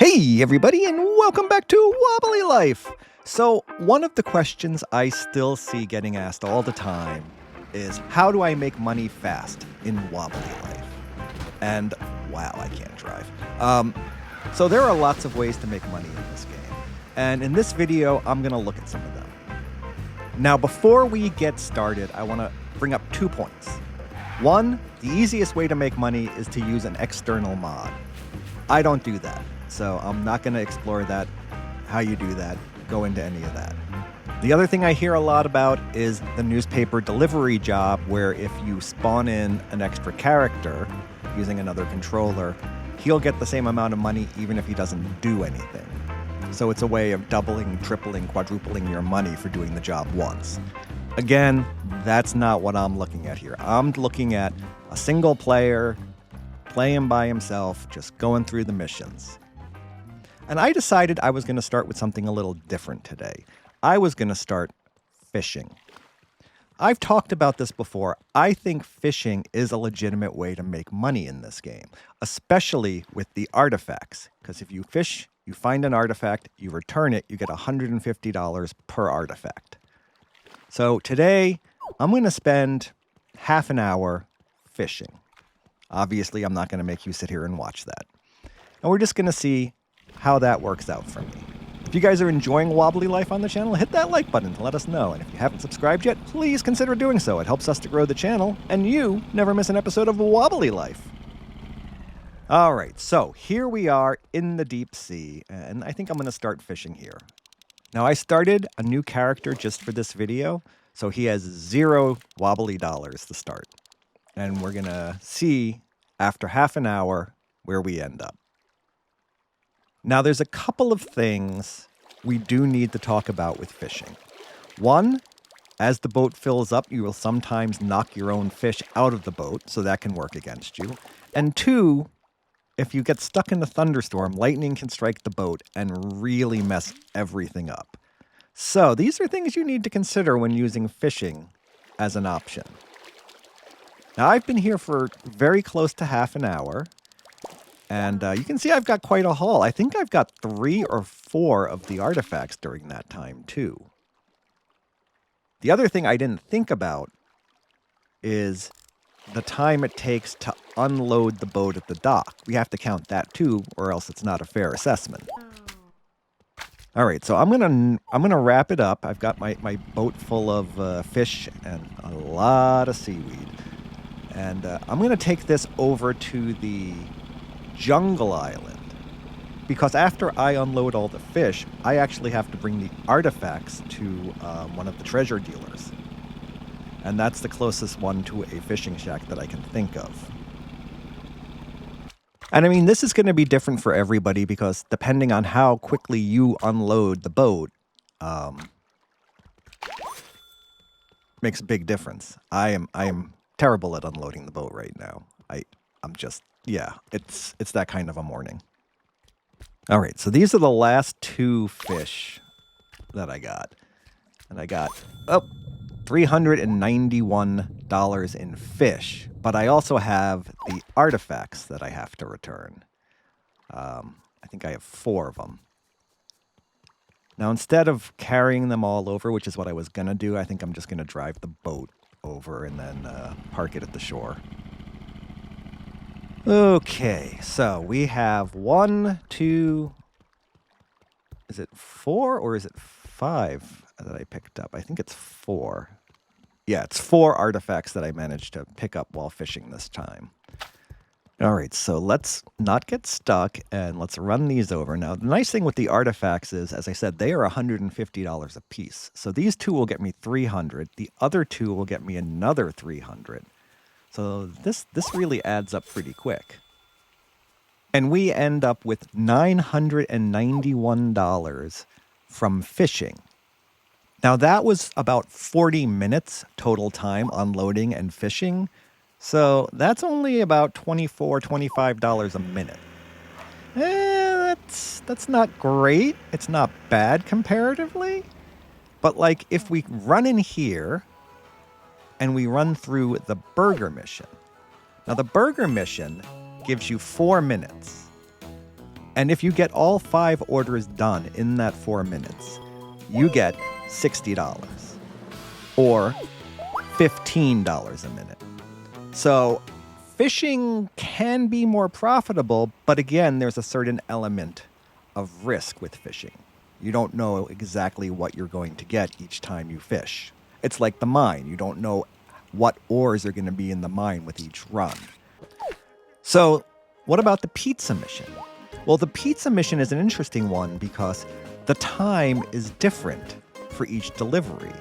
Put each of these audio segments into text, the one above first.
Hey, everybody, and welcome back to Wobbly Life. So, one of the questions I still see getting asked all the time is how do I make money fast in Wobbly Life? And wow, I can't drive. So, there are lots of ways to make money in this game. And in this video, I'm going to look at some of them. Now, before we get started, I want to bring up 2 points. One, the easiest way to make money is to use an external mod. I don't do that. So I'm not going to explore that, how you do that, go into any of that. The other thing I hear a lot about is the newspaper delivery job, where if you spawn in an extra character using another controller, he'll get the same amount of money even if he doesn't do anything. So it's a way of doubling, tripling, quadrupling your money for doing the job once. Again, that's not what I'm looking at here. I'm looking at a single player playing by himself, just going through the missions. And I decided I was going to start with something a little different today. I was going to start fishing. I've talked about this before. I think fishing is a legitimate way to make money in this game, especially with the artifacts. Because if you fish, you find an artifact, you return it, you get $150 per artifact. So today, I'm going to spend half an hour fishing. Obviously, I'm not going to make you sit here and watch that. And we're just going to see how that works out for me. If you guys are enjoying Wobbly Life on the channel, hit that like button to let us know. And if you haven't subscribed yet, please consider doing so. It helps us to grow the channel, and you never miss an episode of Wobbly Life. All right, so here we are in the deep sea, and I think I'm going to start fishing here. Now, I started a new character just for this video, so he has 0 wobbly dollars to start. And we're going to see, after half an hour, where we end up. Now, there's a couple of things we do need to talk about with fishing. One, as the boat fills up, you will sometimes knock your own fish out of the boat, so that can work against you. And two, if you get stuck in a thunderstorm, lightning can strike the boat and really mess everything up. So these are things you need to consider when using fishing as an option. Now, I've been here for very close to half an hour. And you can see I've got quite a haul. I think I've got 3 or 4 of the artifacts during that time, too. The other thing I didn't think about is the time it takes to unload the boat at the dock. We have to count that, too, or else it's not a fair assessment. All right, so I'm gonna wrap it up. I've got my boat full of fish and a lot of seaweed. And I'm going to take this over to the Jungle Island, because after I unload all the fish, I actually have to bring the artifacts to one of the treasure dealers. And that's the closest one to a fishing shack that I can think of. And I mean, this is going to be different for everybody, because depending on how quickly you unload the boat, makes a big difference. I am terrible at unloading the boat right now. I'm just... yeah, it's that kind of a morning. All right, so these are the last 2 fish that I got. And I got, $391 in fish. But I also have the artifacts that I have to return. I think I have 4 of them. Now, instead of carrying them all over, which is what I was going to do, I think I'm just going to drive the boat over and then park it at the shore. Okay, so we have 1, 2, is it 4 or is it 5 that I picked up? I think it's 4. Yeah, it's 4 artifacts that I managed to pick up while fishing this time. All right, so let's not get stuck and let's run these over. Now, the nice thing with the artifacts is, as I said, they are $150 a piece. So these 2 will get me $300. The other 2 will get me another $300. So this really adds up pretty quick. And we end up with $991 from fishing. Now, that was about 40 minutes total time unloading and fishing. So that's only about $24, $25 a minute. That's not great. It's not bad comparatively. But like if we run in here and we run through the burger mission. Now the burger mission gives you 4 minutes. And if you get all 5 orders done in that 4 minutes, you get $60 or $15 a minute. So fishing can be more profitable, but again, there's a certain element of risk with fishing. You don't know exactly what you're going to get each time you fish. It's like the mine. You don't know what ores are going to be in the mine with each run. So what about the pizza mission? Well, the pizza mission is an interesting one because the time is different for each delivery.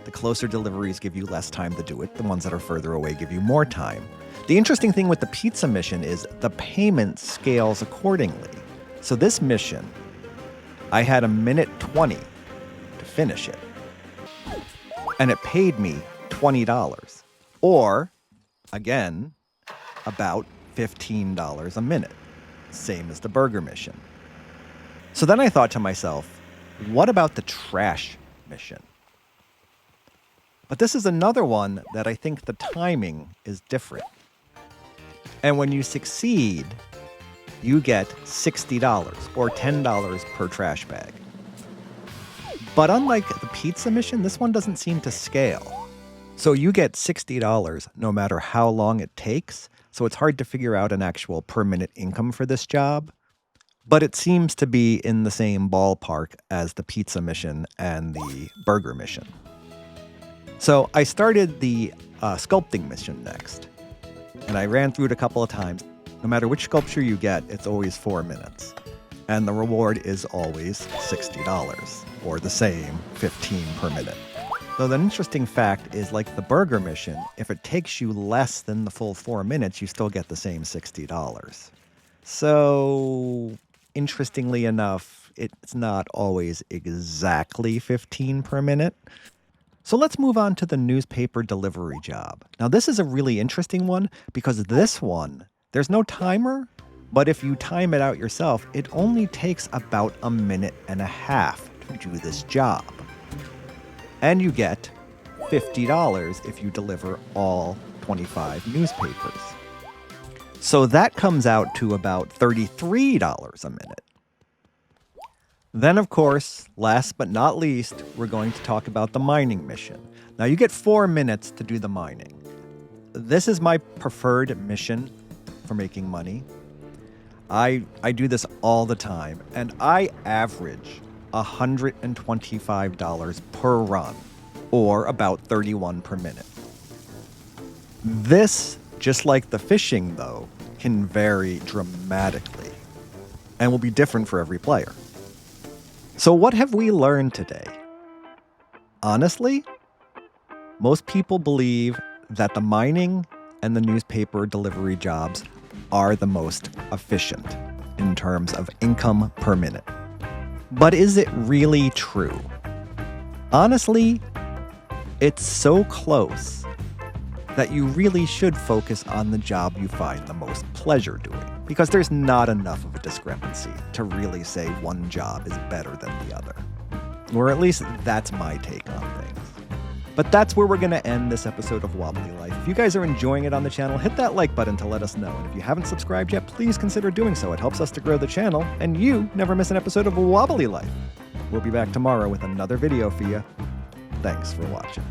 The closer deliveries give you less time to do it. The ones that are further away give you more time. The interesting thing with the pizza mission is the payment scales accordingly. So this mission, I had 1:20 to finish it. And it paid me $20. Or, again, about $15 a minute. Same as the burger mission. So then I thought to myself, what about the trash mission? But this is another one that I think the timing is different. And when you succeed, you get $60 or $10 per trash bag. But unlike the pizza mission, this one doesn't seem to scale. So you get $60 no matter how long it takes. So it's hard to figure out an actual per minute income for this job. But it seems to be in the same ballpark as the pizza mission and the burger mission. So I started the sculpting mission next. And I ran through it a couple of times. No matter which sculpture you get, it's always 4 minutes. And the reward is always $60, or the same, 15 per minute. Though the interesting fact is, like the burger mission, if it takes you less than the full 4 minutes, you still get the same $60. So, interestingly enough, it's not always exactly 15 per minute. So let's move on to the newspaper delivery job. Now, this is a really interesting one because this one, there's no timer, but if you time it out yourself, it only takes about 1.5 minutes to do this job. And you get $50 if you deliver all 25 newspapers. So that comes out to about $33 a minute. Then, of course, last but not least, we're going to talk about the mining mission. Now, you get 4 minutes to do the mining. This is my preferred mission for making money. I do this all the time, and I average $125 per run, or about 31 per minute. This, just like the fishing, though, can vary dramatically and will be different for every player. So what have we learned today? Honestly, most people believe that the mining and the newspaper delivery jobs are the most efficient in terms of income per minute. But is it really true? Honestly, it's so close that you really should focus on the job you find the most pleasure doing, because there's not enough of a discrepancy to really say one job is better than the other. Or at least that's my take on things. But that's where we're going to end this episode of Wobbly Life. If you guys are enjoying it on the channel, hit that like button to let us know. And if you haven't subscribed yet, please consider doing so. It helps us to grow the channel, and you never miss an episode of Wobbly Life. We'll be back tomorrow with another video for you. Thanks for watching.